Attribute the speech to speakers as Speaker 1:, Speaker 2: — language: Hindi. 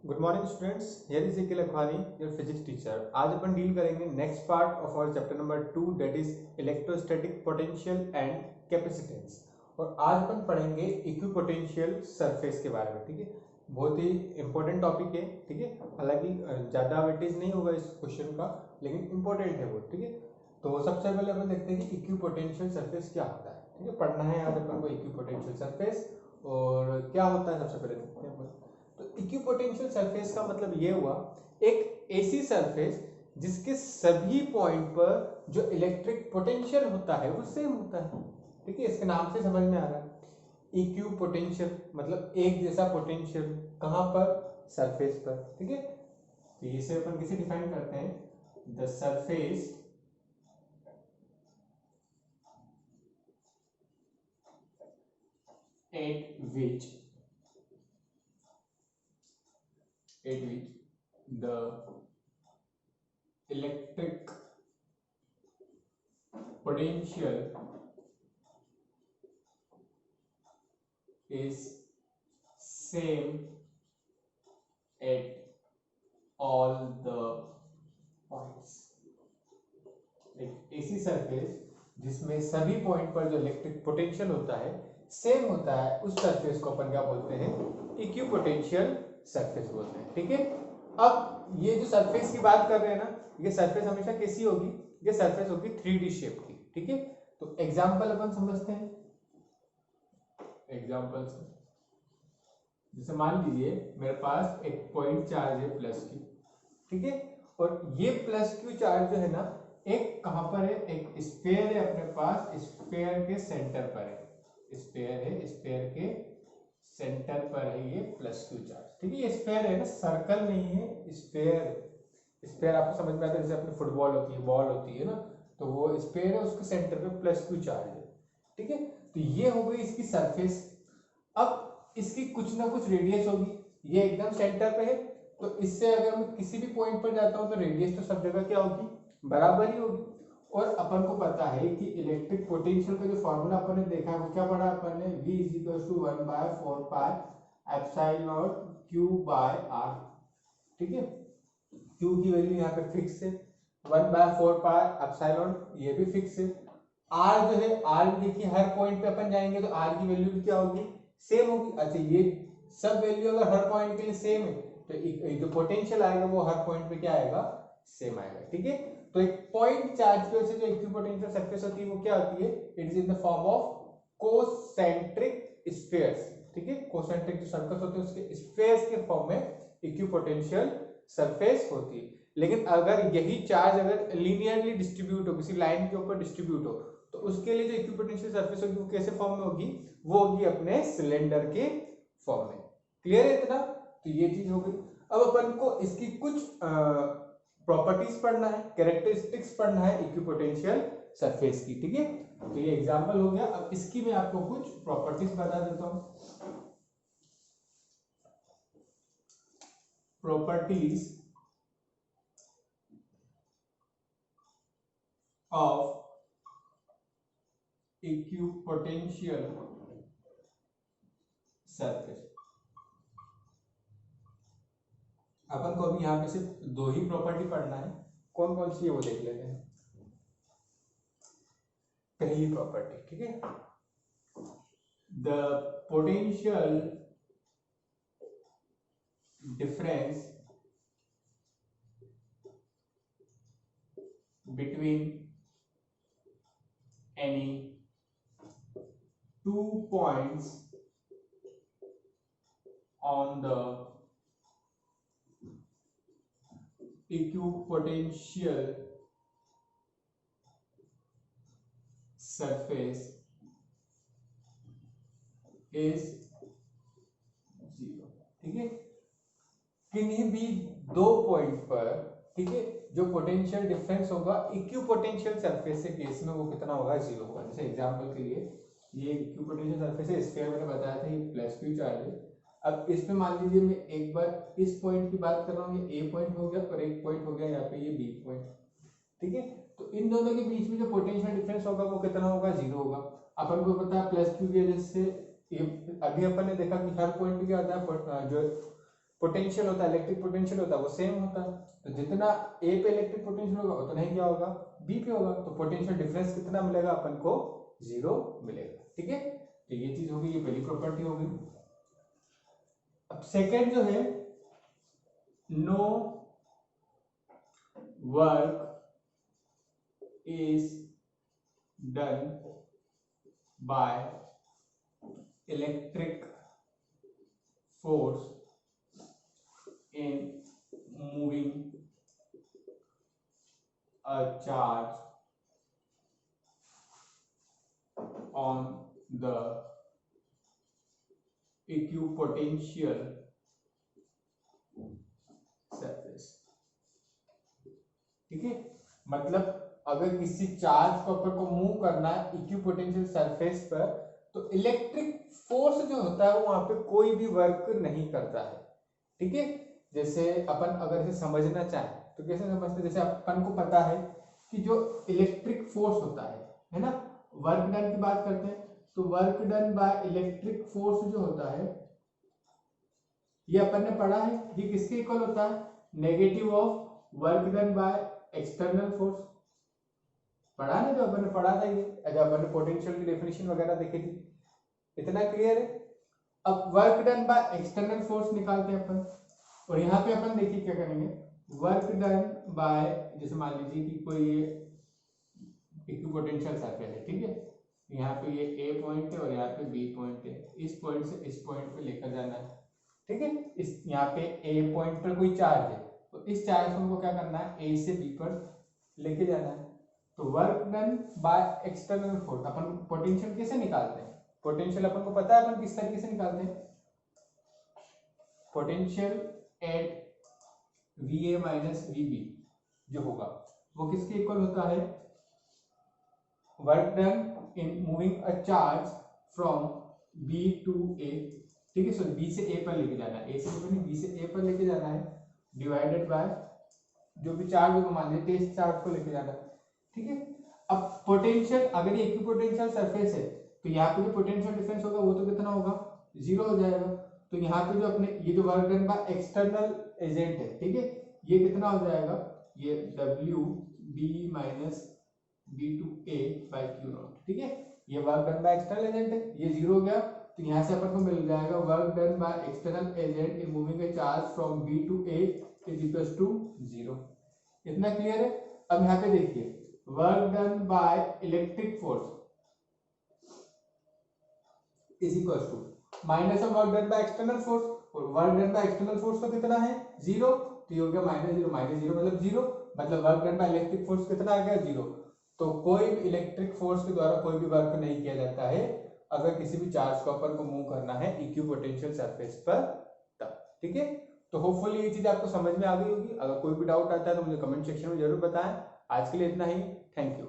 Speaker 1: Good morning students, here is Nikhil Akhwani, your physics teacher. आज अपन डील करेंगे next part of our chapter number 2, that is electrostatic potential and capacitance. और आज अपन पढ़ेंगे इक्विपोटेंशियल सरफेस के बारे में। ठीक है, बहुत ही इंपॉर्टेंट टॉपिक है। ठीक है, हालांकि ज़्यादा वेटेज नहीं होगा इस क्वेश्चन का, लेकिन इंपॉर्टेंट है वो। ठीक है, तो सबसे पहले अपन देखते हैं कि इक्विपोटेंशियल सरफेस क्या होता है। ठीक है, पढ़ना है आज अपन को इक्विपोटेंशियल सरफेस और क्या होता है, सबसे पहले देखते हैं अपन। तो इक्विपोटेंशियल सरफेस का मतलब ये हुआ एक ऐसी सरफेस जिसके सभी पॉइंट पर जो इलेक्ट्रिक पोटेंशियल होता है वो सेम होता है। ठीक है, इसके नाम से समझ में आ रहा है इक्विपोटेंशियल मतलब एक जैसा पोटेंशियल। कहां पर? सरफेस पर। ठीक है, तो इसे अपन किसे डिफाइन करते हैं? The surface at which the electric potential is same at all the points। एक ऐसी सरफेस जिसमें सभी पॉइंट पर जो इलेक्ट्रिक पोटेंशियल होता है सेम होता है, उस सरफेस को अपन क्या बोलते हैं? इक्विपोटेंशियल सरफेस बोलते हैं। ठीक है, अब ये जो सरफेस की बात कर रहे हैं ना, ये सरफेस हमेशा कैसी होगी? ये सरफेस होगी 3D शेप की। ठीक है, तो एग्जांपल अपन समझते हैं। एग्जांपल से जैसे मान लीजिए मेरे पास एक पॉइंट चार्ज है प्लस क्यू। ठीक है, और ये प्लस क्यू चार्ज जो है ना, एक कहां पर है? एक स्फीयर है अपने पास, स्फीयर के सेंटर पर है। स्फीयर है, स्फीयर के सेंटर पर है ये प्लस क्यू चार्ज। ठीक है, ये स्फीयर है ना, सर्कल नहीं है, स्फीयर। स्फीयर आपको समझ में आता है, जैसे अपनी फुटबॉल होती है, बॉल होती है ना, तो वो स्फीयर है, उसके सेंटर पे प्लस क्यू चार्ज है। ठीक है, तो ये हो गई इसकी सरफेस। अब इसकी कुछ ना कुछ रेडियस होगी, ये एकदम सेंटर पे है, तो इससे अगर मैं किसी भी पॉइंट पर जाता हूं तो रेडियस तो सब जगह क्या होगी? बराबर ही होगी। और अपन को पता है कि इलेक्ट्रिक पोटेंशियल का जो फॉर्मूला अपन ने देखा है वो क्या पढ़ा अपन ने? V = 1/4 pi epsilon Q by R। ठीक है, Q की वैल्यू यहाँ पे फिक्स है, 1/4 पाई एप्सिलॉन ये भी फिक्स है। R जो है, R देखिए हर पॉइंट पे अपन जाएंगे तो R की वैल्यू भी क्या होगी? सेम होगी। अच्छा, ये सब वैल्यू अगर हर पॉइंट के लिए सेम है तो जो पोटेंशियल आएगा वो हर पॉइंट पे क्या आएगा? सेम आएगा। ठीक है, तो एक पॉइंट चार्ज की वजह से जो इक्विपोटेंशियल सरफेस होती है वो क्या होती है? It is in the form of concentric spheres. ठीक है, कोसेंट्रिक जो सर्कल्स होते हैं उसके स्फीयर्स के फॉर्म में इक्विपोटेंशियल सरफेस होती है। लेकिन अगर यही चार्ज अगर लीनियरली डिस्ट्रीब्यूट हो, किसी लाइन के ऊपर डिस्ट्रीब्यूट हो, तो उसके लिए जो इक्विपोटेंशियल सरफेस होगी वो कैसे फॉर्म में होगी? वो होगी अपने सिलेंडर के फॉर्म में। क्लियर है इतना? तो ये चीज हो गई। अब अपन को इसकी कुछ प्रॉपर्टीज पढ़ना है, कैरेक्टरिस्टिक्स पढ़ना है इक्विपोटेंशियल सरफेस की। ठीक है, तो ये एग्जांपल हो गया। अब इसकी मैं आपको कुछ प्रॉपर्टीज बता देता हूं। Properties of equipotential surface. अपन को अभी यहाँ पे सिर्फ दो ही प्रॉपर्टी पढ़ना है। कौन कौन सी है वो देख लेते हैं। पहली प्रॉपर्टी, ठीक है, the potential difference between any two points on the equipotential surface is 0। ठीक है, किन्हीं भी दो पॉइंट पर, ठीक है, जो पोटेंशियल डिफरेंस होगा इक्विपोटेंशियल सरफेस से केस में वो कितना होगा? 0 होगा। जैसे एग्जांपल के लिए ये इक्विपोटेंशियल सरफेस है, स्फीयर मैंने बताया था, ये प्लस क्यू चार्ज है। अब इसमें मान लीजिए मैं एक बार इस पॉइंट की बात कर रहा हूँ, ये ए पॉइंट हो गया और एक पॉइंट हो गया यहाँ पे ये बी पॉइंट। ठीक है, तो इन दोनों के बीच में जो पोटेंशियल डिफरेंस होगा वो कितना होगा? 0 होगा। अपन को पता है प्लस क्यू की वजह से ये अभी अपन ने देखा कि हर पॉइंट पे क्या होता है, जो पोटेंशियल होता है, इलेक्ट्रिक पोटेंशियल होता है, वो सेम होता है। तो जितना ए पे इलेक्ट्रिक पोटेंशियल होगा उतना ही क्या होगा, बी पे होगा। तो पोटेंशियल डिफरेंस कितना मिलेगा अपन को, 0 मिलेगा। ठीक है, तो ये चीज होगी, ये पहली प्रॉपर्टी होगी। अब सेकेंड जो है, no work is done by electric force in moving a charge on the equipotential surface। ठीक है, मतलब अगर किसी चार्ज को अपन को मूव करना है इक्विपोटेंशियल सरफेस पर, तो इलेक्ट्रिक फोर्स जो होता है वो वहां पे कोई भी वर्क नहीं करता है। ठीक है, जैसे अपन अगर इसे समझना चाहें तो कैसे समझते हैं, जैसे अपन को पता है कि जो इलेक्ट्रिक फोर्स होता है ना, वर्क डन की बात करते हैं, तो work done by electric force जो होता है, ये अपन ने पढ़ा है, ये किसके इक्वल होता है, negative of work done by external force. पढ़ा ना, जो अपन ने पढ़ा था, ये जब अपन ने पोटेंशियल की डेफिनेशन वगैरह देखी थी। इतना क्लियर है। अब work done by external force निकालते हैं अपन, और यहाँ पे अपन देखिए क्या करेंगे, वर्क डन बाय, जैसे मान लीजिए कि कोई इक्विपोटेंशियल सरफेस है, ठीक है, यहाँ पे ये ए पॉइंट है और यहाँ पे बी पॉइंट है, इस पॉइंट से इस पॉइंट पे लेकर जाना है। ठीक है, इस यहाँ पे ए पॉइंट पर कोई चार्ज है, तो इस चार्ज को हमको क्या करना है, ए से बी पर लेके जाना है। तो work done by external force, upon potential कैसे निकालते हैं, पोटेंशियल अपन को पता है अपन किस तरीके से निकालते हैं, potential at VA minus VB जो होगा वो किसके इक्वल होता है, work done in moving a charge from B to A। ठीक है, सो B से A पर लेके जाना है, A से B से A पर लेके जाना है, डिवाइडेड बाय जो भी चार्ज होगा, मान लीजिए इस चार्ज को लेके जाना है। ठीक है, अब पोटेंशियल, अगर ये इक्विपोटेंशियल सरफेस है तो यहाँ पे जो पोटेंशियल डिफरेंस होगा वो तो कितना होगा, 0 हो जाएगा। तो यहाँ पे जो अपने ये जो work done by external agent है, ठीक है, ये कितना हो जाएगा, ये WB minus B to A by Q naught. ठीक है, ये work done by external agent है, ये 0 हो गया, तो यहाँ से अपन को मिल जाएगा work done by external agent in moving a charge from B to A is equal to 0। इतना क्लियर है। अब यहाँ पे देखिए, work done by electric force is equal to minus of work done by external force, और work done by external force तो कितना है, 0, तो ये हो गया -0, -0 मतलब 0, मतलब work done by electric force कितना आ गया, 0। तो कोई भी इलेक्ट्रिक फोर्स के द्वारा कोई भी वर्क नहीं किया जाता है अगर किसी भी चार्ज को अपन को मूव करना है इक्विपोटेंशियल सरफेस पर तब। ठीक है, तो होपफुली ये चीज आपको समझ में आ गई होगी। अगर कोई भी डाउट आता है तो मुझे कमेंट सेक्शन में जरूर बताएं। आज के लिए इतना ही, थैंक यू।